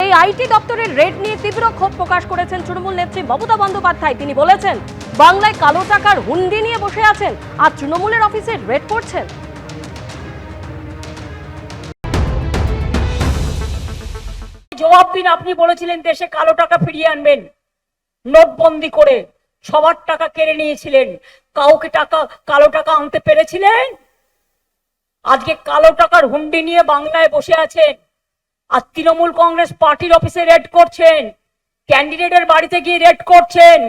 এই আইটি দপ্তরের রেড নিয়ে তীব্র ক্ষোভ প্রকাশ করেছেন তৃণমূল নেত্রী মমতা বন্দ্যোপাধ্যায়। তিনি বলেছেন, বাংলায় কালো টাকার হুন্ডি নিয়ে বসে আছেন আর তৃণমূলের অফিসে রেড করছেন। জবাব দিন, আপনি বলেছিলেন দেশে কালো টাকা ফিরিয়ে আনবেন, নোটবন্দি করে সবার টাকা কেড়ে নিয়েছিলেন, কাউকে কালো টাকা আনতে পেরেছিলেন? আজকে কালো টাকার হুন্ডি নিয়ে বাংলায় বসে আছেন আর তৃণমূল কংগ্রেস পার্টির অফিসে রেড করছেন, ক্যান্ডিডেটের বাড়িতে গিয়ে রেড করছেন,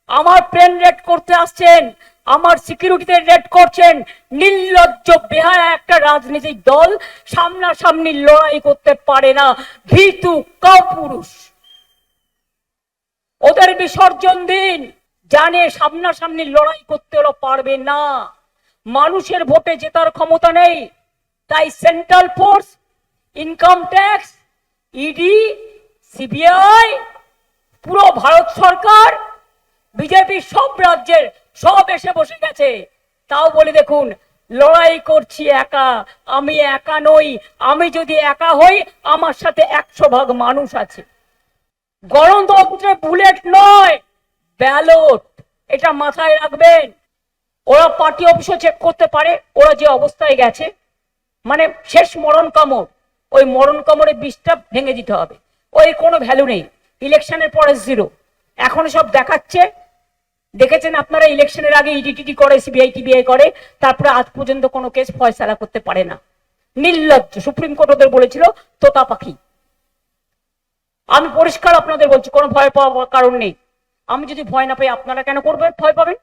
আমার প্লেন রেড করতে আসছেন, আমার সিকিউরিটিতে রেড করছেন। নির্লজ্জ বেহায়া একটা রাজনৈতিক দল সামনাসামনি লড়াই করতে পারে না, ভীতু কাপুরুষ। ওদের বিসর্জন দিন, জানে সামনাসামনি লড়াই করতে ওরা পারবে না, মানুষের ভোটে জেতার ক্ষমতা নেই। তাই central force, income tax, ED, CBI, পুরো ভারত সরকার, বিজেপি সব রাজ্যের সব এসে বসে গেছে। তাও বলে দেখুন, লড়াই করছি একা, আমি একা নই। আমি যদি একা হই, আমার সাথে 100 ভাগ মানুষ আছে। গণতন্ত্রে বুলেট নয়, ব্যালট, এটা মাথায় রাখবেন। ওরা পার্টি অফিসে চেক করতে পারে ওরা যে অবস্থায় গেছে, মানে শেষ মরণ কামড়, ওই মরণ কামড়ে বিষটা ভেঙে দিতে হবে। ওই কোনো ভ্যালু নেই, ইলেকশনের পরে জিরো। এখন সব দেখাচ্ছে, দেখেছেন আপনারা, ইলেকশনের আগে ইডিটিটি করে, সিবিআই টিবিআই করে, তারপরে আজ পর্যন্ত কোনো কেস ফয়সালা করতে পারে না। নির্লজ্জ। সুপ্রিম কোর্ট ওদের বলেছিল তোতা পাখি। আমি পরিষ্কার আপনাদের বলছি, কোনো ভয় পাওয়ার কারণ নেই। আমি যদি ভয় না পাই, আপনারা কেন করবেন ভয় পাবেন?